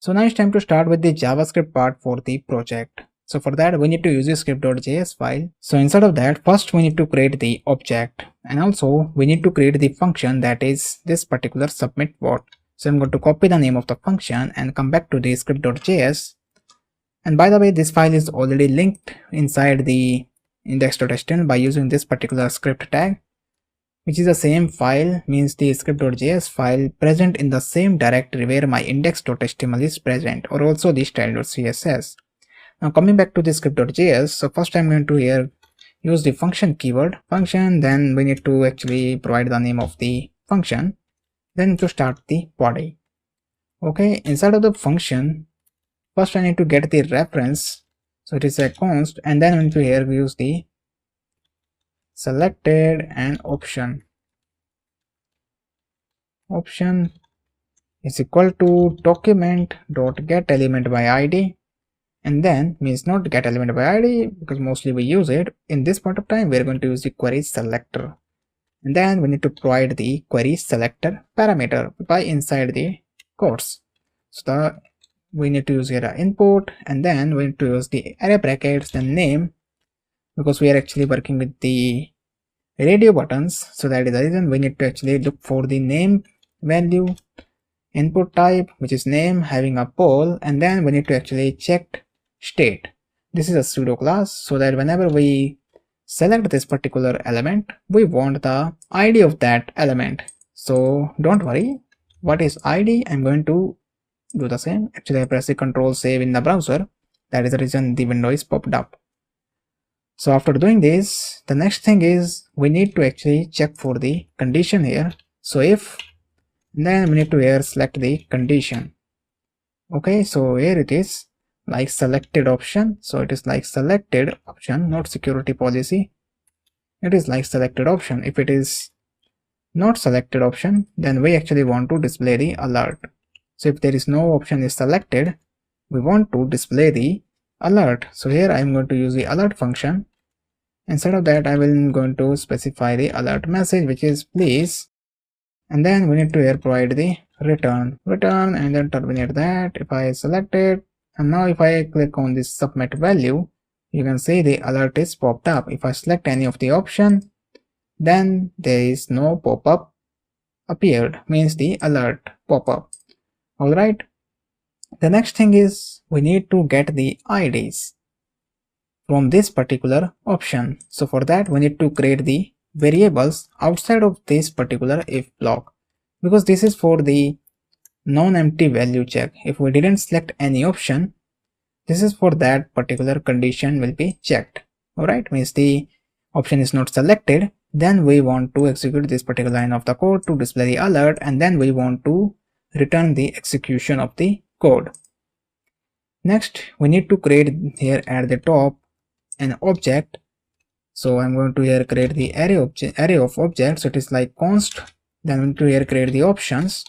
So now it's time to start with the JavaScript part for the project. So for that we need to use the script.js file. So inside of that, first we need to create the object, and also we need to create the function that is this particular submit what. So I'm going to copy the name of the function and come back to the script.js. And by the way, this file is already linked inside the index.html by using this particular script tag, which is the same file, means the script.js file present in the same directory where my index.html is present, or also the style.css. Now coming back to the script.js, so first I'm going to here use the function keyword, function, then we need to actually provide the name of the function, then to start the body. Okay, inside of the function, first I need to get the reference, so it is a const, and then I need to here use the selected and option is equal to document.getElementById, and then means not get element by id because mostly we use it. In this point of time we are going to use the query selector, and then we need to provide the query selector parameter by inside the quotes. So we need to use here input, and then we need to use the array brackets, then name, because we are actually working with the radio buttons, so that is the reason we need to actually look for the name value, input type which is name having a poll, and then we need to actually check state. This is a pseudo class, so that whenever we select this particular element we want the id of that element. So don't worry what is id, I'm going to do the same. Actually I press the control save in the browser, that is the reason the window is popped up. So after doing this, the next thing is we need to actually check for the condition here. So if, then we need to here select the condition. Okay, so here it is like selected option, so it is like selected option, not security policy, it is like selected option. If it is not selected option, then we actually want to display the alert. So if there is no option is selected, we want to display the alert. So here I am going to use the alert function. Instead of that I will going to specify the alert message, which is please, and then we need to here provide the return, and then terminate that. If I select it, and now if I click on this submit value, you can see the alert is popped up. If I select any of the option, then there is no pop-up appeared, means the alert pop-up. Alright, the next thing is we need to get the IDs from this particular option. So for that we need to create the variables outside of this particular if block, because this is for the non-empty value check. If we didn't select any option, this is for that particular condition will be checked. Alright, means the option is not selected, then we want to execute this particular line of the code to display the alert, and then we want to return the execution of the code. Next we need to create here at the top an object. So I'm going to here create the array of objects. So it is like const, then we need to here create the options,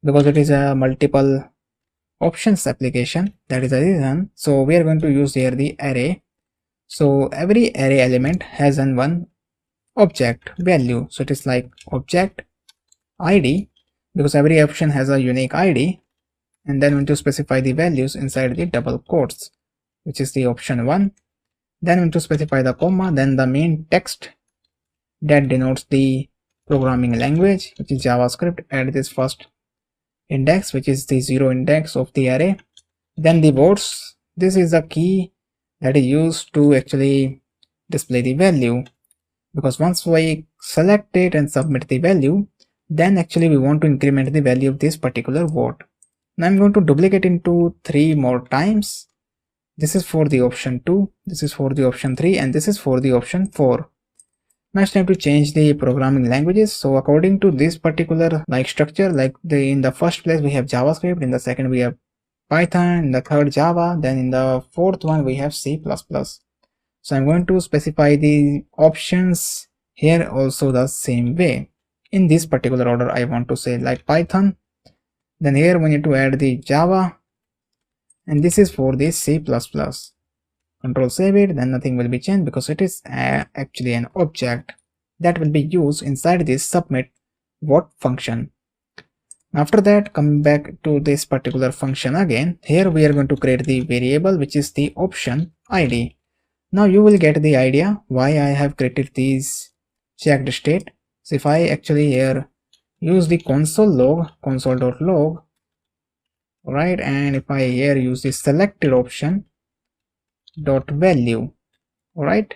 because it is a multiple options application, that is the reason. So we are going to use here the array. So every array element has one object value, so it is like object id, because every option has a unique id, and then we need to specify the values inside the double quotes, which is the option 1. Then we need to specify the comma, then the main text that denotes the programming language, which is JavaScript, at this first index, which is the 0 index of the array. Then the votes, this is the key that is used to actually display the value, because once we select it and submit the value, then actually we want to increment the value of this particular vote. Now I'm going to duplicate into 3 more times. This is for the option 2, this is for the option 3, and this is for the option 4. Now it's time to change the programming languages. So according to this particular like structure, like in the first place we have JavaScript, in the second we have Python, in the third Java, then in the fourth one we have C++. So I'm going to specify the options here also the same way. In this particular order I want to say like Python, then here we need to add the Java, and this is for the C++. Control save it, then nothing will be changed because it is actually an object that will be used inside this submit what function. After that, come back to this particular function again. Here we are going to create the variable which is the option ID. Now you will get the idea why I have created these checked state. So if I actually here use the console log, console.log, right, and if I here use the selected option dot value, right,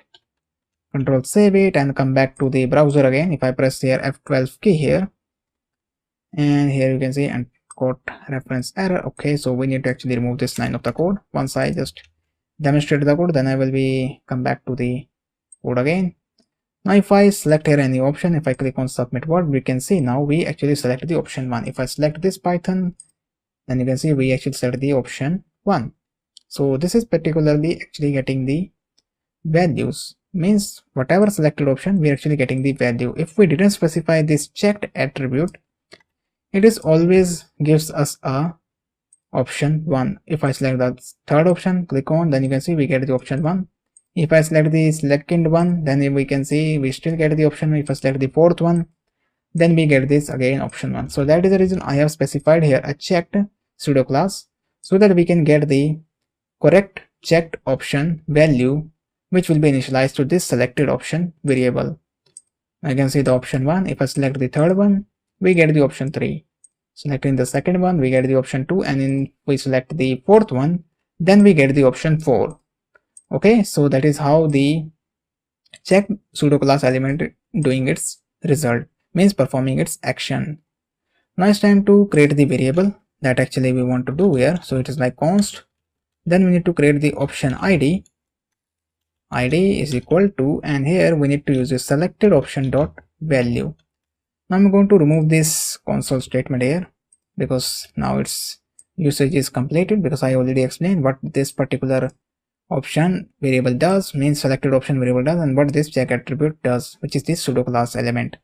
control save it and come back to the browser again. If I press here F12 key here, and here you can see and code reference error. Okay, so we need to actually remove this line of the code. Once I just demonstrate the code, then I will be come back to the code again. Now if I select here any option, if I click on submit word, we can see now we actually select the option 1. If I select this Python, then you can see we actually select the option 1. So this is particularly actually getting the values, means whatever selected option we are actually getting the value. If we didn't specify this checked attribute, it is always gives us a option 1. If I select the third option, click on, then you can see we get the option 1. If I select the second one, then we can see we still get the option. If I select the fourth one, then we get this again option 1. So that is the reason I have specified here a checked pseudo class, so that we can get the correct checked option value which will be initialized to this selected option variable. I can see the option 1. If I select the third one, we get the option 3. Selecting the second one, we get the option 2, and if we select the fourth one, then we get the option 4. Okay, so that is how the check pseudo class element doing its result, means performing its action. Now it's time to create the variable that actually we want to do here. So it is like const, then we need to create the option id. Id is equal to, and here we need to use a selected option dot value. Now I'm going to remove this console statement here because now its usage is completed, because I already explained what this particular option variable does, means selected option variable does, and what this check attribute does, which is this pseudo class element.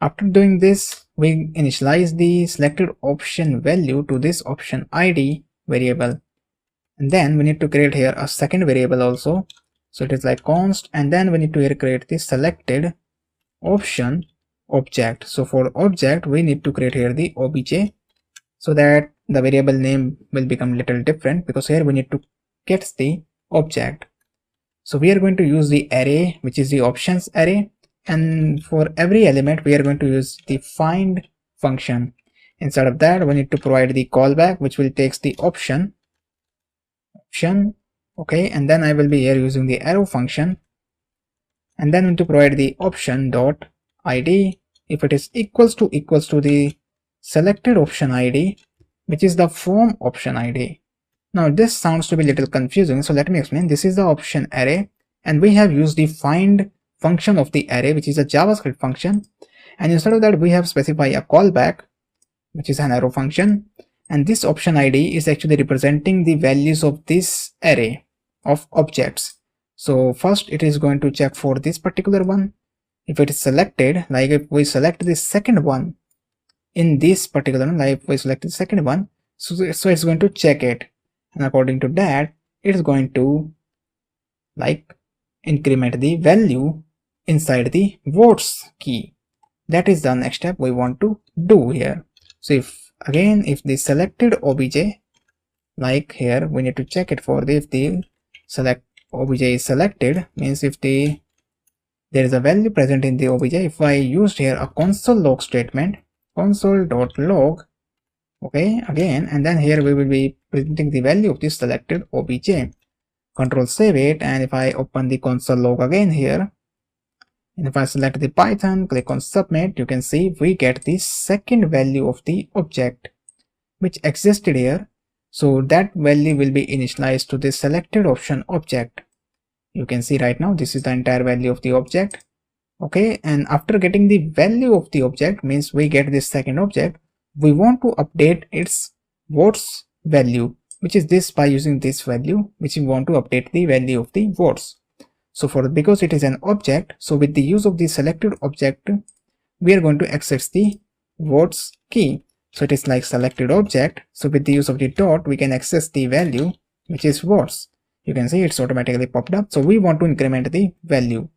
After doing this, we initialize the selected option value to this option id variable, and then we need to create here a second variable also. So it is like const, and then we need to here create the selected option object. So for object, we need to create here the obj, so that the variable name will become little different, because here we need to get the object. So we are going to use the array, which is the options array, and for every element we are going to use the find function. Instead of that, we need to provide the callback, which will takes the option. Okay, and then I will be here using the arrow function, and then we need to provide the option dot id if it is equals to the selected option id, which is the form option id. Now this sounds to be a little confusing, so let me explain. This is the option array, and we have used the find function of the array, which is a JavaScript function, and instead of that we have specified a callback, which is an arrow function, and this option id is actually representing the values of this array of objects. So first it is going to check for this particular one. If it is selected, like if we select the second one in this particular one, like if we select the second one, so it's going to check it, and according to that it is going to like increment the value inside the votes key. That is the next step we want to do here. So if again, if the selected obj, like here we need to check it for if the select obj is selected, means if there is a value present in the obj. If I used here a console log statement, console.log, okay, again, and then here we will be presenting the value of this selected obj. Control save it, and if I open the console log again here, and if I select the Python, click on submit, you can see we get the second value of the object which existed here. So that value will be initialized to the selected option object. You can see right now this is the entire value of the object. Okay, and after getting the value of the object, means we get this second object, we want to update its votes value, which is this, by using this value, which we want to update the value of the votes. So because it is an object, so with the use of the selected object, we are going to access the votes key. So it is like selected object, so with the use of the dot we can access the value, which is votes. You can see it's automatically popped up. So we want to increment the value,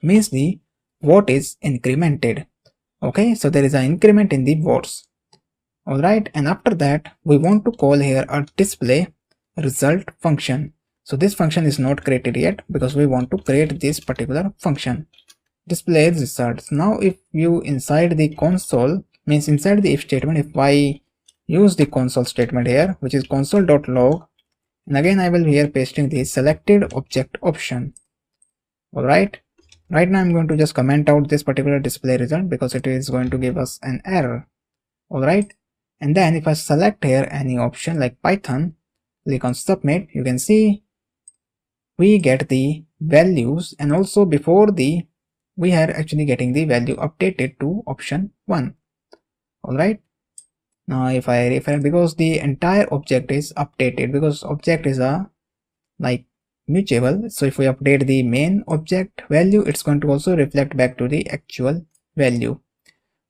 means the vote is incremented. Okay, so there is an increment in the votes. Alright, and after that we want to call here a display result function. So this function is not created yet because we want to create this particular function, display results. Now if you inside the console, means inside the if statement, if I use the console statement here, which is console.log, and again I will be here pasting the selected object option. Alright, right now I'm going to just comment out this particular display result because it is going to give us an error. Alright, and then if I select here any option like Python, click on submit, you can see we get the values, and also before the we are actually getting the value updated to option 1. Alright, now if I refer, because the entire object is updated, because object is a like mutable, so if we update the main object value, it's going to also reflect back to the actual value.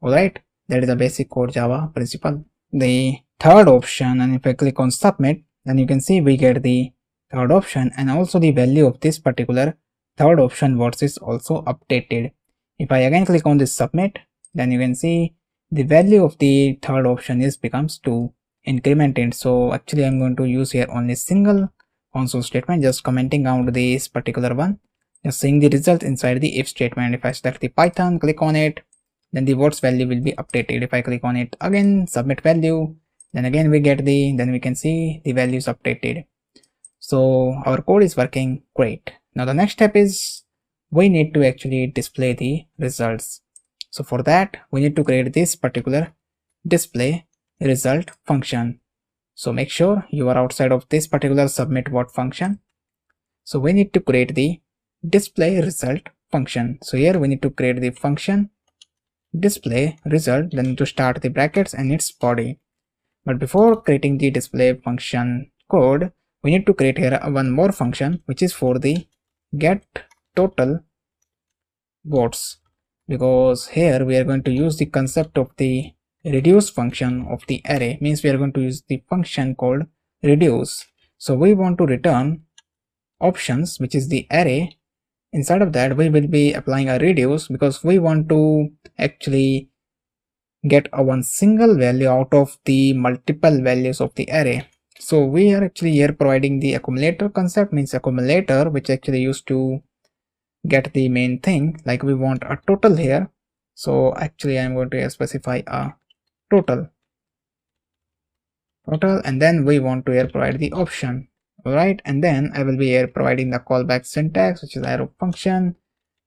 Alright, that is a basic core Java principle. The third option, and if I click on submit, then you can see we get the third option, and also the value of this particular third option what is also updated. If I again click on this submit, then you can see the value of the third option is becomes 2 incremented. So actually I'm going to use here only single console statement, just commenting out this particular one, just seeing the result inside the if statement. If I select the Python, click on it, then the votes value will be updated. If I click on it again, submit value, then again we get then we can see the values updated. So our code is working great. Now the next step is we need to actually display the results. So for that we need to create this particular display result function. So make sure you are outside of this particular submit what function. So we need to create the display result function. So here we need to create the function display result, then to start the brackets and its body. But before creating the display function code, we need to create here one more function, which is for the get total votes, because here we are going to use the concept of the reduce function of the array, means we are going to use the function called reduce. So we want to return options, which is the array. Inside of that we will be applying a reduce because we want to actually get a one single value out of the multiple values of the array. So we are actually here providing the accumulator concept, means accumulator which actually used to get the main thing, like we want a total here. So actually I'm going to specify a total, and then we want to here provide the option. Alright, and then I will be here providing the callback syntax, which is arrow function.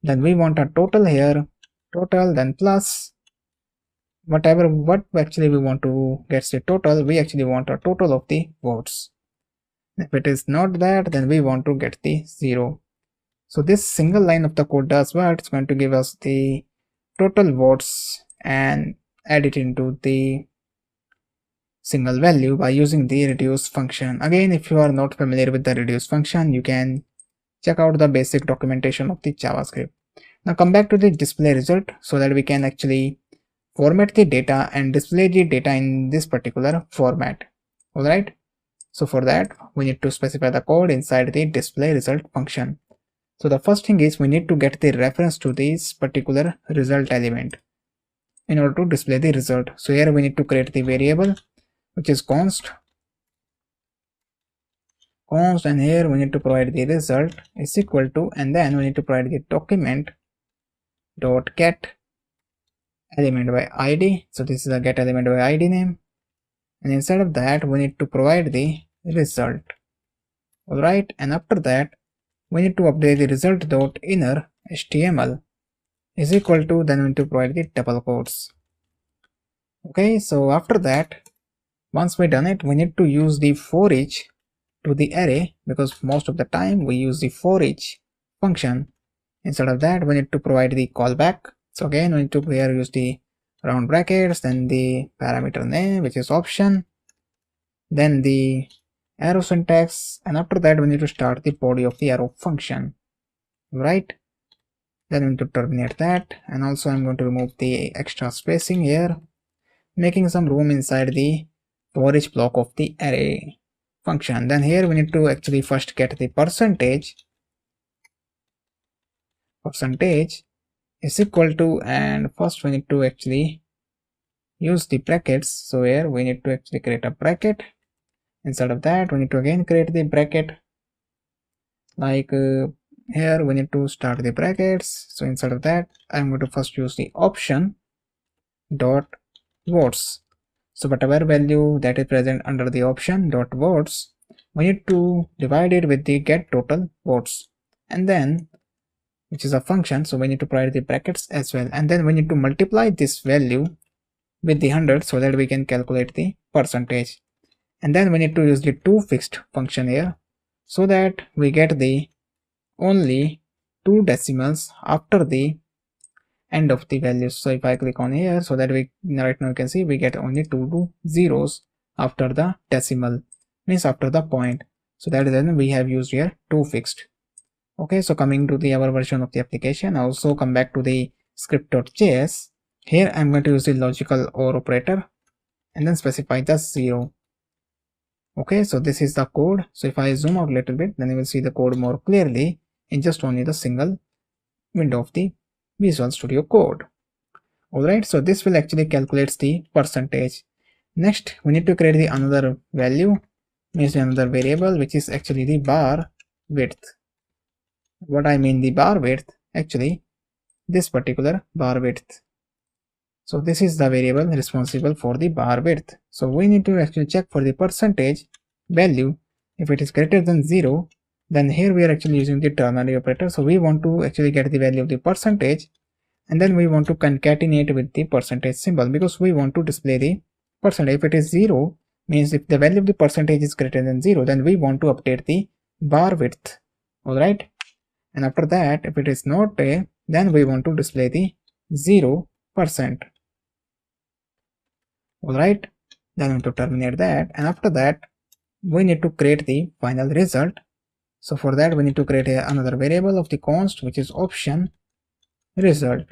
Then we want a total here, total, then plus whatever what actually we want to get the total, we actually want a total of the votes. If it is not that, then we want to get the 0. So this single line of the code does what? It's going to give us the total votes and add it into the single value by using the reduce function. Again, if you are not familiar with the reduce function, you can check out the basic documentation of the JavaScript. Now come back to the display result so that we can actually format the data and display the data in this particular format. Alright, so for that we need to specify the code inside the display result function. So the first thing is we need to get the reference to this particular result element in order to display the result. So here we need to create the variable which is const, and here we need to provide the result is equal to, and then we need to provide the document dot get element by id. So this is a get element by id name, and inside of that we need to provide the result. Alright, and after that we need to update the result dot inner html is equal to, then we need to provide the double quotes. Okay, so after that once we done it, we need to use the for each to the array, because most of the time we use the for each function. Instead of that we need to provide the callback. So again we need to here use the round brackets, then the parameter name which is option, then the arrow syntax, and after that we need to start the body of the arrow function. Right, then we need to terminate that, and also I'm going to remove the extra spacing here, making some room inside the for each block of the array function. Then here we need to actually first get the percentage, is equal to, and first we need to actually use the brackets. So here we need to actually create a bracket. Instead of that, we need to again create the bracket. Like here we need to start the brackets. So instead of that, I'm going to first use the option dot votes. So whatever value that is present under the option dot votes, we need to divide it with the get total votes, and then, which is a function, so we need to provide the brackets as well, and then we need to multiply this value with the 100 so that we can calculate the percentage. And then we need to use the toFixed function here so that we get the only 2 decimals after the end of the values. So if I click on here, so that we right now you can see we get only 2 zeros after the decimal, means after the point. So that is when we have used here toFixed. Okay, so coming to the our version of the application, also come back to the script.js. Here I'm going to use the logical OR operator and then specify the 0. Okay, so this is the code. So if I zoom out a little bit, then you will see the code more clearly in just only the single window of the Visual Studio Code. Alright, so this will actually calculates the percentage. Next, we need to create the another value, means another variable, which is actually the bar width. What I mean the bar width, actually this particular bar width. So this is the variable responsible for the bar width. So we need to actually check for the percentage value. If it is greater than 0, then here we are actually using the ternary operator. So we want to actually get the value of the percentage, and then we want to concatenate with the percentage symbol, because we want to display the percentage. If it is 0, means if the value of the percentage is greater than 0, then we want to update the bar width. Alright, and after that, if it is not a, then we want to display the 0%. Alright, then we need to terminate that, and after that we need to create the final result. So for that we need to create another variable of the const, which is option result.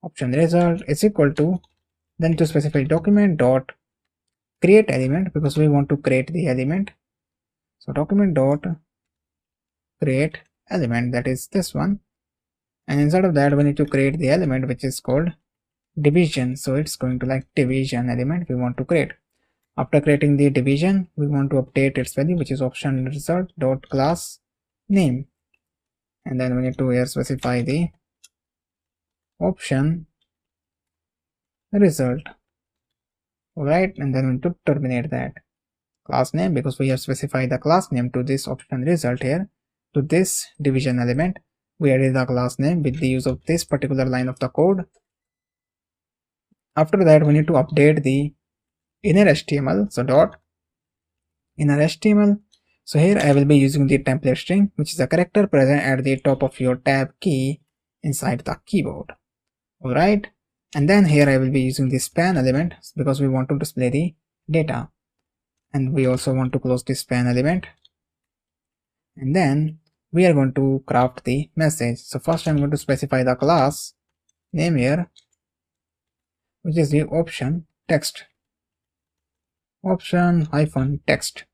Option result is equal to, then to specify document dot create element, because we want to create the element. So document dot create element, that is this one, and inside of that we need to create the element which is called division. So it's going to like division element we want to create. After creating the division, we want to update its value, which is option result dot class name, and then we need to here specify the option result. Alright, and then we need to terminate that class name, because we have specified the class name to this option result here. To this division element, we added the class name with the use of this particular line of the code. After that, we need to update the inner HTML. So dot inner HTML. So here I will be using the template string, which is a character present at the top of your tab key inside the keyboard. Alright, and then here I will be using the span element, because we want to display the data, and we also want to close the span element, and then we are going to craft the message. So first I'm going to specify the class name here, which is the option text, option hyphen text,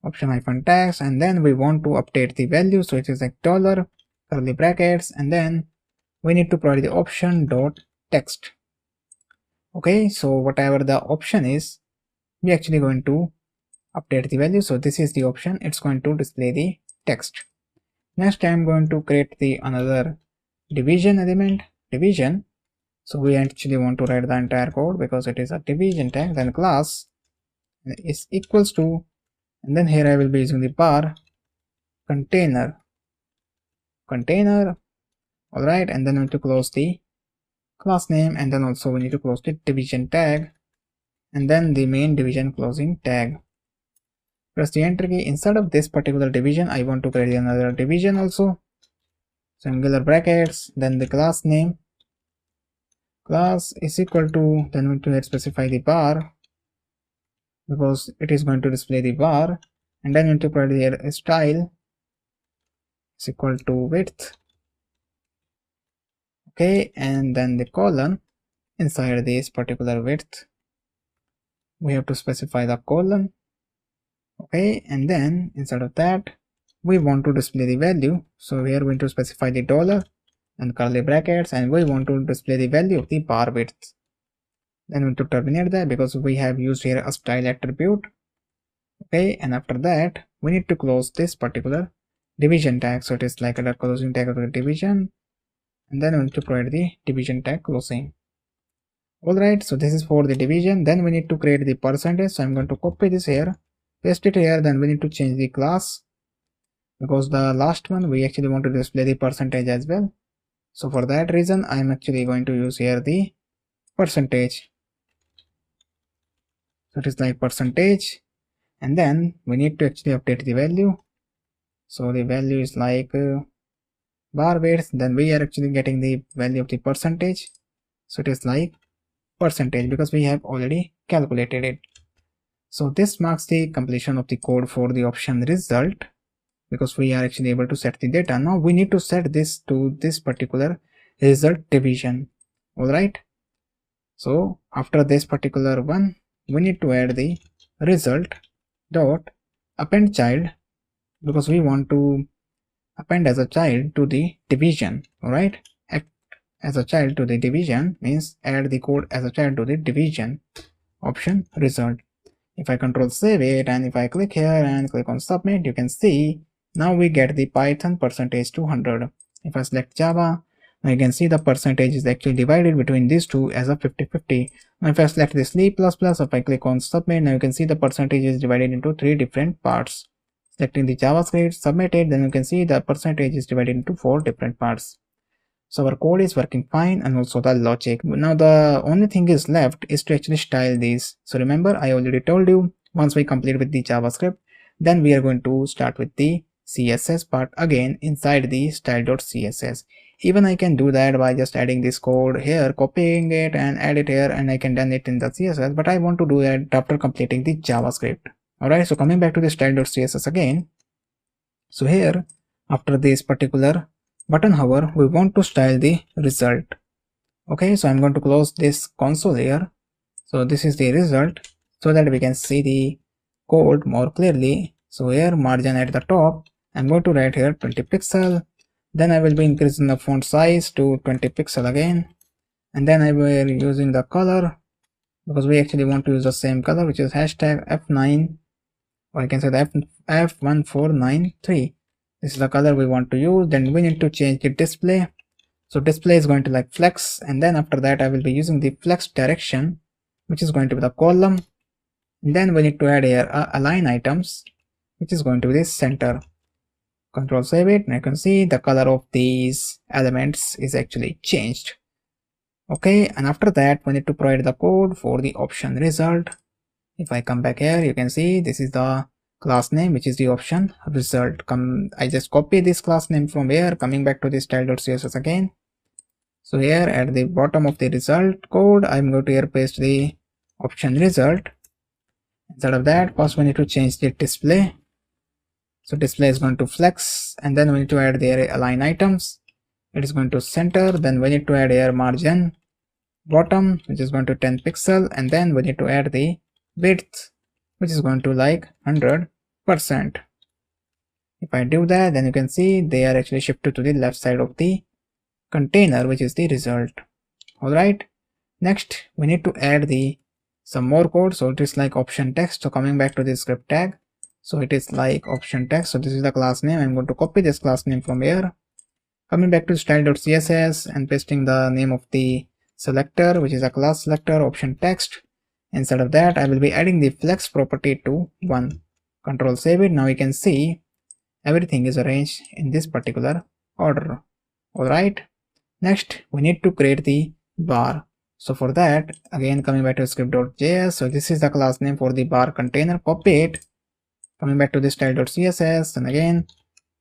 option hyphen text, and then we want to update the value, so it is like dollar curly brackets, and then we need to provide the option dot text. Okay, so whatever the option is, we actually going to update the value. So this is the option, it's going to display the text. Next I'm going to create the another division element, division. So we actually want to write the entire code, because it is a division tag, then class is equals to, and then here I will be using the bar container. Alright, and then we need to close the class name, and then also we need to close the division tag, and then the main division closing tag. Press the enter key. Inside of this particular division, I want to create another division also. So angular brackets, then the class name, class is equal to, then we need to specify the bar, because it is going to display the bar, and then we need to provide here a style is equal to width. Okay, and then the colon. Inside this particular width, we have to specify the colon. Okay, and then inside of that we want to display the value, so we are going to specify the dollar and curly brackets, and we want to display the value of the bar width. Then we need to terminate that because we have used here a style attribute. Okay, and after that we need to close this particular division tag. So it is like a closing tag of the division, and then we need to provide the division tag closing. Alright, so this is for the division. Then we need to create the percentage. So I'm going to copy this here, paste it here. Then we need to change the class, because the last one we actually want to display the percentage as well. So for that reason I'm actually going to use here the percentage. So it is like percentage, and then we need to actually update the value. So the value is like bar width. Then we are actually getting the value of the percentage. So it is like percentage because we have already calculated it. So this marks the completion of the code for the option result, because we are actually able to set the data. Now we need to set this to this particular result division. Alright, so after this particular one we need to add the result dot append child, because we want to append as a child to the division. Alright, as a child to the division means add the code as a child to the division option result. If I control save it and if I click here and click on submit, you can see now we get the Python percentage 200. If I select Java, now you can see the percentage is actually divided between these two as a 50-50. Now if I select this C++, if I click on submit, now you can see the percentage is divided into 3 different parts. Selecting the JavaScript, submit it, then you can see the percentage is divided into 4 different parts. So our code is working fine, and also the logic. Now the only thing is left is to actually style these. So remember, I already told you, once we complete with the JavaScript, then we are going to start with the CSS part again inside the style.css. Even I can do that by just adding this code here, copying it and add it here, and I can done it in the CSS, but I want to do that after completing the JavaScript. Alright, so coming back to the style.css again. So here, after this particular button hover, we want to style the result. Okay, so I'm going to close this console here. So this is the result, so that we can see the code more clearly. So here, margin at the top, I'm going to write here 20 pixel. Then I will be increasing the font size to 20 pixel again, and then I will be using the color, because we actually want to use the same color, which is hashtag F9, or I can say the F1493. This is the color we want to use. Then we need to change the display. So display is going to like flex, and then after that I will be using the flex direction, which is going to be the column. And then we need to add here align items, which is going to be the center. Control save it, and you can see the color of these elements is actually changed. Okay, and after that we need to provide the code for the option result. If I come back here, you can see this is the class name, which is the option result. I just copy this class name from here, coming back to the style.css again. So here at the bottom of the result code, I'm going to here paste the option result. Instead of that, first we need to change the display. So display is going to flex, and then we need to add the align items. It is going to center. Then we need to add here margin bottom, which is going to 10 pixel, and then we need to add the width, which is going to like 100%. If I do that, then you can see they are actually shifted to the left side of the container, which is the result. Alright, next we need to add some more code. So it is like option text. So coming back to the script tag, so it is like option text. So this is the class name. I'm going to copy this class name from here, coming back to style.css and pasting the name of the selector, which is a class selector option text. Instead of that, I will be adding the flex property to 1. Control save it. Now you can see everything is arranged in this particular order. Alright, next we need to create the bar. So for that, again coming back to script.js, so this is the class name for the bar container. Copy it, coming back to the style.css, and again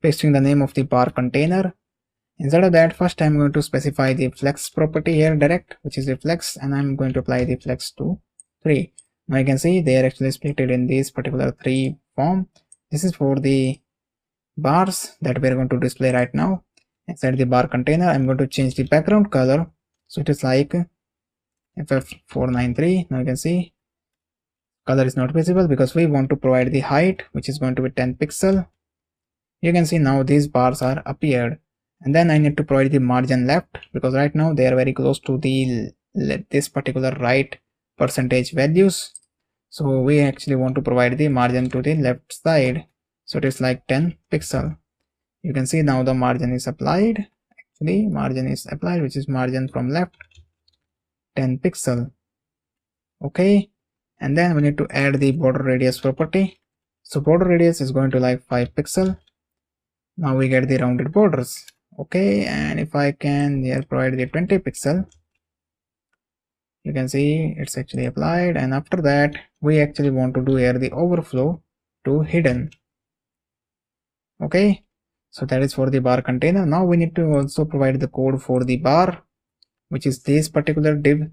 pasting the name of the bar container. Instead of that, first I'm going to specify the flex property here direct, which is the flex, and I'm going to apply the flex to 3. Now you can see they are actually split in this particular 3 form. This is for the bars that we are going to display right now. Inside the bar container, I'm going to change the background color, so it is like FF493. Now you can see color is not visible because we want to provide the height, which is going to be 10 pixel. You can see now these bars are appeared, And then I need to provide the margin left, because right now they are very close to the this particular right percentage values. So we actually want to provide the margin to the left side, so it is like 10 pixel. You can see now the margin is applied. Actually margin is applied, which is margin from left 10 pixel. Okay, and then we need to add the border radius property. So border radius is going to like 5 pixel. Now we get the rounded borders. Okay, and if I can here provide the 20 pixel, you can see it's actually applied. And after that we actually want to do here the overflow to hidden. Okay, so that is for the bar container. Now we need to also provide the code for the bar, which is this particular div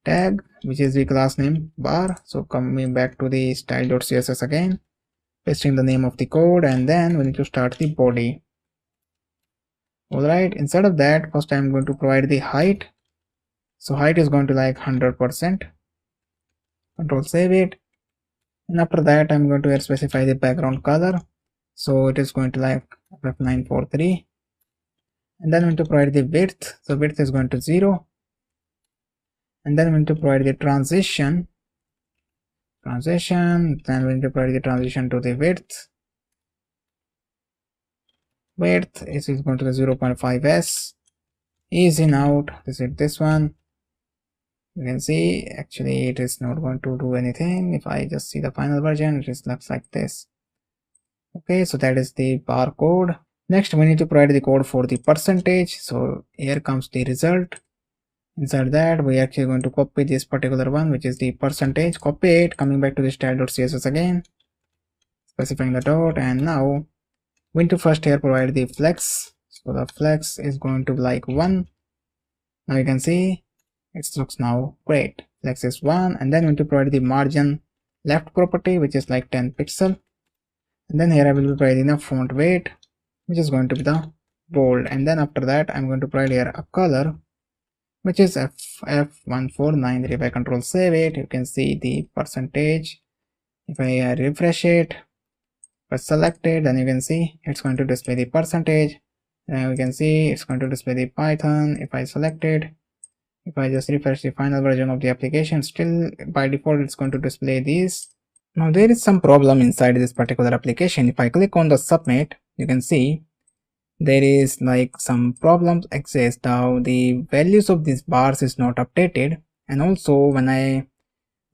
tag, which is the class name bar. So coming back to the style.css again, pasting the name of the code, and then we need to start the body. Alright, instead of that, first I'm going to provide the height. So height is going to like 100%. Control save it. And after that I'm going to specify the background color. So it is going to like F943. And then I'm going to provide the width. So width is going to 0. And then I'm going to provide the transition. Then we need to provide the transition to the width. Width is equal to the 0.5s. Ease in out. This one. You can see actually it is not going to do anything. If I just see the final version, it just looks like this. Okay, so that is the bar code. Next we need to provide the code for the percentage. So here comes the result. Inside that we actually going to copy this particular one, which is the percentage. Copy it, coming back to the style.css again, specifying the dot, and now we need to first here provide the flex. So the flex is going to be like 1. Now you can see it looks now great. Flex is 1, and then we need to provide the margin left property, which is like 10 pixel. And then here I will be providing the font weight, which is going to be the bold. And then after that I'm going to provide here a color, which is F1493. If I control save it, you can see the percentage. If I refresh it, if I select it, then you can see it's going to display the percentage. Now you can see it's going to display the Python. If I select it, if I just refresh the final version of the application, still by default it's going to display these. Now there is some problem inside this particular application. If I click on the submit, you can see there is like some problems exist. Now the values of these bars is not updated, and also when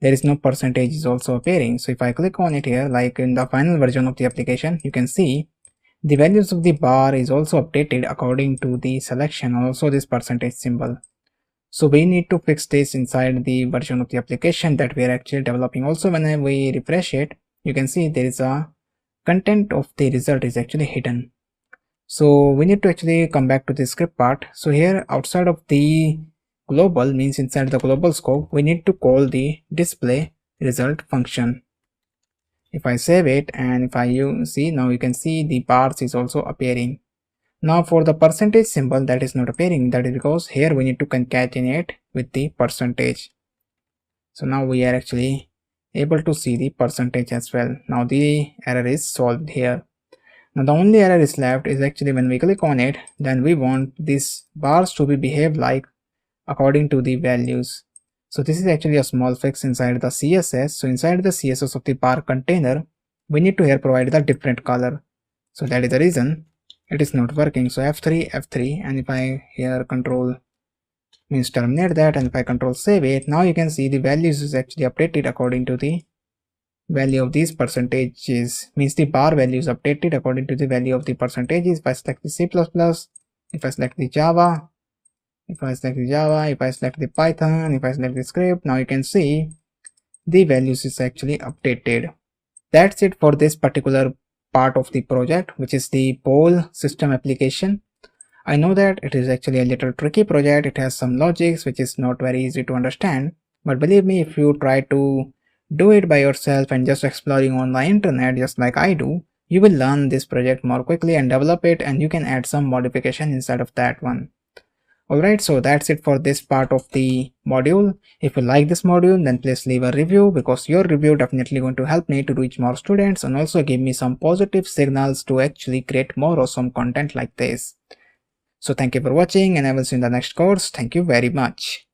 there is no percentage is also appearing. So if I click on it here, like in the final version of the application, you can see the values of the bar is also updated according to the selection, also this percentage symbol. So we need to fix this inside the version of the application that we are actually developing. Also when we refresh it, you can see there is a content of the result is actually hidden. So we need to actually come back to the script part. So here outside of the global, means inside the global scope, we need to call the display result function. If I save it, and if I see, now you can see the bars is also appearing. Now for the percentage symbol, that is not appearing. That is because here we need to concatenate with the percentage. So now we are actually able to see the percentage as well. Now the error is solved here. Now the only error is left is actually when we click on it, then we want these bars to be behave like according to the values. So this is actually a small fix inside the CSS. So inside the CSS of the bar container, we need to here provide the different color. So that is the reason it is not working. So F3, and if I here control means terminate that, and if I control save it, now you can see the values is actually updated according to the value of these percentages, means the bar value is updated according to the value of the percentages. If I select the C++, if I select the Java, if I select the Python, if I select the script, now you can see the values is actually updated. That's it for this particular part of the project, which is the poll system application. I know that it is actually a little tricky project. It has some logics which is not very easy to understand, but believe me, if you try to do it by yourself and just exploring on the internet just like I do, you will learn this project more quickly and develop it, and you can add some modification inside of that one. Alright, so that's it for this part of the module. If you like this module, then please leave a review, because your review definitely going to help me to reach more students and also give me some positive signals to actually create more awesome content like this. So thank you for watching, and I will see you in the next course. Thank you very much.